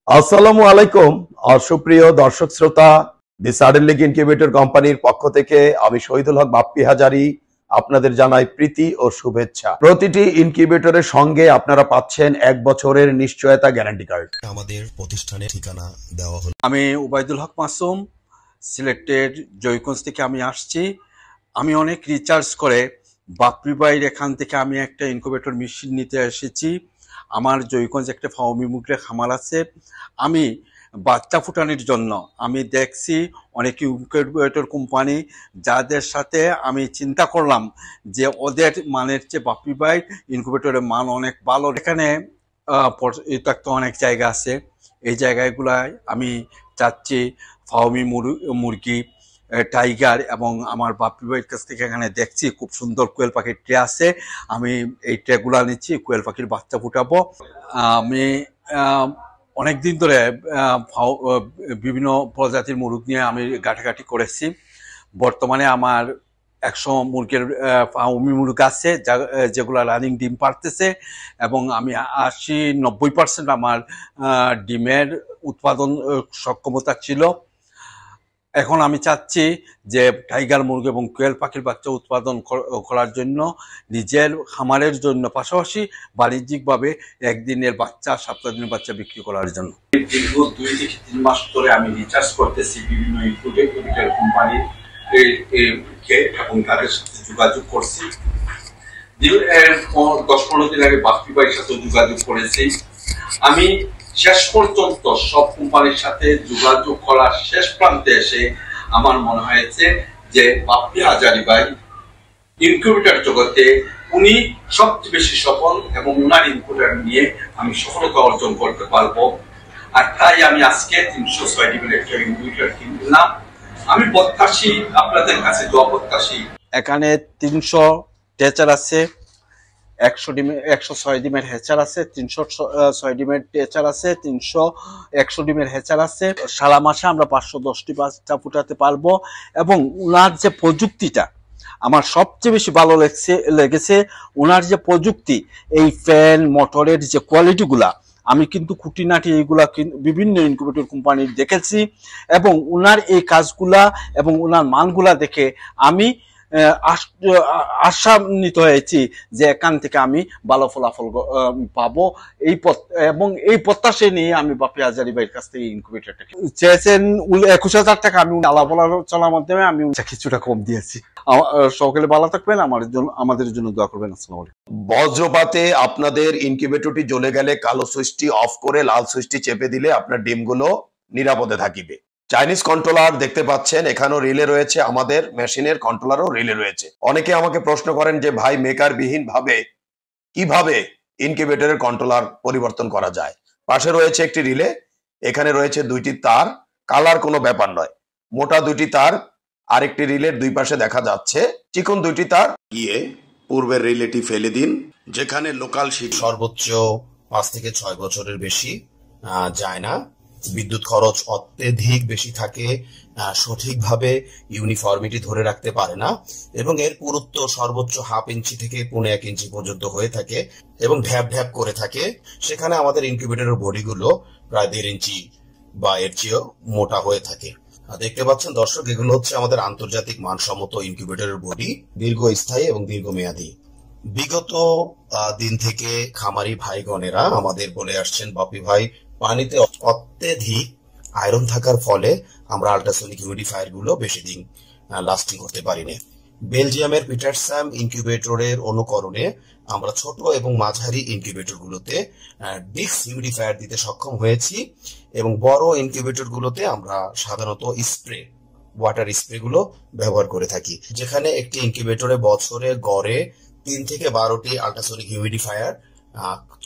আসসালামু আলাইকুম। সুপ্রিয় দর্শক শ্রোতা, দি সাডেন লিগ ইনকিউবেটর কোম্পানির পক্ষ থেকে আমি শহীদুল হক বাপ্পি হাজারি আপনাদের জানাই প্রীতি ও শুভেচ্ছা। প্রতিটি ইনকিউবেটরের সঙ্গে আপনারা পাচ্ছেন 1 বছরের নিশ্চয়তা গ্যারান্টি কার্ড। আমাদের প্রতিষ্ঠানের ঠিকানা দেওয়া হলো। আমি উবাইদুল হক মাসুম, সিলেটের জয়গঞ্জ থেকে আমি আসছি। আমি অনেক রিচার্জ করে বাপ্পি ভাইয়ের এখান থেকে আমি একটা ইনকিউবেটর মেশিন নিতে এসেছি। আমার জয়গঞ্জ একটা ফার্মি মুরগির খামার আছে। আমি বাচ্চা ফুটানোর জন্য আমি দেখছি অনেক ইনকিউবেটর কোম্পানি, যাদের সাথে আমি চিন্তা করলাম যে ওদের মানের চেয়ে বাপ্পি ভাই ইনকিউবেটরের মান অনেক ভালো। এখানে তো অনেক জায়গা আছে, এই জায়গাগুলায় আমি চাচ্ছি ফার্মি মুরগি, টাইগার এবং আমার বাপ্পি ভাইয়ের কাছ থেকে এখানে দেখছি খুব সুন্দর কোয়েল পাখির ট্রে আছে। আমি এই ট্রেগুলা নিচ্ছি, কোয়েল পাখির বাচ্চা ফুটাবো। আমি অনেক দিন ধরে বিভিন্ন প্রজাতির মুরগ নিয়ে আমি ঘাটাঘাটি করেছি। বর্তমানে আমার 100 মুরগের ফার্মি মুরগ আছে যেগুলো রানিং ডিম পারতেছে, এবং আমি 80-90% আমার ডিমের উৎপাদন সক্ষমতা ছিল। এখন আমি চাচ্ছি যে টাইগার মুরগি এবং কোয়েল পাখির বাচ্চা উৎপাদন করার জন্য, নিজের খামারের জন্য, পাশাপাশি বাণিজ্যিকভাবে একদিনের বাচ্চা, 7 দিনের বাচ্চা বিক্রি করার জন্য। দীর্ঘ 2 থেকে 3 মাস ধরে আমি রিচার্জ করতেছি বিভিন্ন ইনকিউবেটর কোম্পানির এবং তাদের সাথে যোগাযোগ করছি। 10-15 দিন আগে বাপ্পি ভাইয়ের সাথে যোগাযোগ করেছি। আমি শেষ পর্যন্ত সব কোম্পানির সাথে যোগাযোগ করার শেষ প্রান্তে এসে আমার মনে হয়েছে যে বাপ্পি হাজারি ভাই ইনকিউবেটর জগতে উনি সবচেয়ে বেশি সফল, এবং উনার ইনকিউবেটর নিয়ে আমি সফলতা অর্জন করতে পারবো। আর তাই আমি আজকে 306 ডিমের একটা ইনকিউবেটর কিনলাম। আমি প্রত্যাশী, আপনাদের কাছে দোয়া প্রত্যাশী। এখানে 300 টেচার আছে, 106 ডিমের হেচার আছে, 306 ডিমের টেচার আছে, 100 ডিমের হেচার আছে। সারা মাসে আমরা 510টি বাচ্চা ফুটাতে পারবো। এবং উনার যে প্রযুক্তিটা আমার সবচেয়ে বেশি ভালো লেগেছে, উনার যে প্রযুক্তি, এই ফ্যান মোটরের যে কোয়ালিটিগুলা, আমি কিন্তু খুঁটিনাটি এইগুলা বিভিন্ন ইনকিউবেটর কোম্পানির দেখেছি, এবং উনার এই কাজগুলা এবং উনার মানগুলা দেখে আমি আশান্বিত হয়েছি যে এখান থেকে আমি ভালো ফলাফল পাবো। এবং এই প্রত্যাশা নিয়ে আমি বাপ্পি হাজারি ভাইয়ের কাছ থেকে ইনকিউবেটরটা চেয়েছেন 21,000 টাকা। আমি আলাপ আলোচনার মাধ্যমে আমি কিছুটা কম দিয়েছি। সকলে ভালো থাকবেন, আমাদের জন্য দোয়া করবেন। আসসালামু আলাইকুম। বজ্রপাতে আপনাদের ইনকিউবেটরটি জ্বলে গেলে কালো সুইচটি অফ করে লাল সুইচটি চেপে দিলে আপনার ডিমগুলো নিরাপদে থাকিবে। চাইনিজ কন্ট্রোলার দেখতে পাচ্ছেন, এখানেও রিলে রয়েছে, আমাদের মেশিনের কন্ট্রোলারও রিলে রয়েছে। অনেকে আমাকে প্রশ্ন করেন যে ভাই, মেকার বিহীন ভাবে কিভাবে ইনকিউবেটরের কন্ট্রোলার পরিবর্তন করা যায়। পাশে রয়েছে একটি রিলে, এখানে রয়েছে 2টি তার, কালার কোনো ব্যাপার নয়। মোটা 2টি তার, আরেকটি রিলের 2 পাশে দেখা যাচ্ছে চিকন 2টি তার। গিয়ে পূর্বের রিলেটি ফেলে দিন, যেখানে লোকাল শিট সর্বোচ্চ 5 থেকে 6 বছরের বেশি যায় না। বিদ্যুৎ খরচ অত্যধিক বেশি থাকে, সঠিকভাবে ইউনিফর্মিটি ধরে রাখতে পারে না, এবং এর পুরুত্ব সর্বোচ্চ 1/2 ইঞ্চি থেকে 1.5 ইঞ্চি পর্যন্ত হয়ে থাকে এবং ঢ্যাপ ঢ্যাপ করে থাকে। সেখানে আমাদের ইনকিউবেটরের বডিগুলো প্রায় 1.5 ইঞ্চি বা এর চেয়েও মোটা হয়ে থাকে। দেখতে পাচ্ছেন দর্শক, এগুলো হচ্ছে আমাদের আন্তর্জাতিক মানসম্মত ইনকিউবেটরের বডি, দীর্ঘস্থায়ী এবং দীর্ঘমেয়াদী। বিগত দিন থেকে খামারি ভাইগণেরা আমাদের বলে আসছেন, বাপ্পি ভাই, পানিতে অত্যধিক আয়রন থাকার ফলে আমরা আল্ট্রাসনিক হিউমিডিফায়ার গুলো বেশি দিন লাস্টিং করতে পারি না। বেলজিয়ামের পিটারসাম ইনকিউবেটরের অনুকরণে আমরা ছোট এবং মাঝারি ইনকিউবেটর গুলোতে ডিক্স হিউমিডিফায়ার দিতে সক্ষম হয়েছি, এবং বড় ইনকিউবেটর গুলোতে আমরা সাধারণত ওয়াটার স্প্রে গুলো ব্যবহার করে থাকি। যেখানে একটি ইনকিউবেটরে বছরে গড়ে 3 থেকে 12টি আল্ট্রাসনিক হিউমিডিফায়ার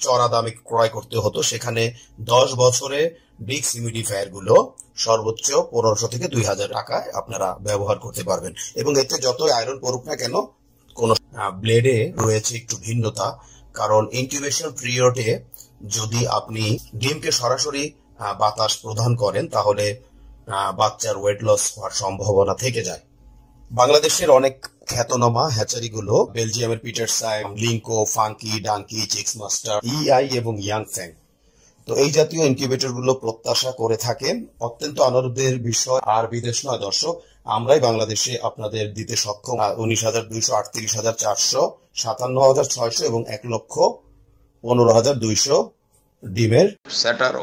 চড়া দামে ক্রয় করতে হতো, সেখানে 10 বছরে ডিক্স হিউমিডিফায়ার গুলো সর্বোচ্চ 1500 থেকে 2000 টাকায় আপনারা ব্যবহার করতে পারবেন। এবং এতে যত আয়রন পড়ুক না কেন, কোন ব্লেডে রয়েছে একটু ভিন্নতা, কারণ ইনকিউবেশন পিরিয়ডে যদি আপনি ডিমকে সরাসরি বাতাস প্রদান করেন তাহলে বাচ্চার ওয়েট লস হওয়ার সম্ভাবনা থেকে যায়। বাংলাদেশের অনেক খ্যাতনামা হ্যাচারি গুলো বেলজিয়ামের পিটারসাম, লিঙ্কো, ফাঙ্কি, ডাঙ্কি, চিক্স মাস্টার, ইআই এবং ইয়াংফ্যাং তো এই জাতীয় ইনকিউবেটর গুলো প্রত্যাশা করে থাকেন। অত্যন্ত আনন্দের বিষয়, আর বিদেশ নয় দর্শক, আমরাই বাংলাদেশে আপনাদের দিতে সক্ষম 19,200, 38,400, 57,600 এবং 1,15,200 ডিমের সেটার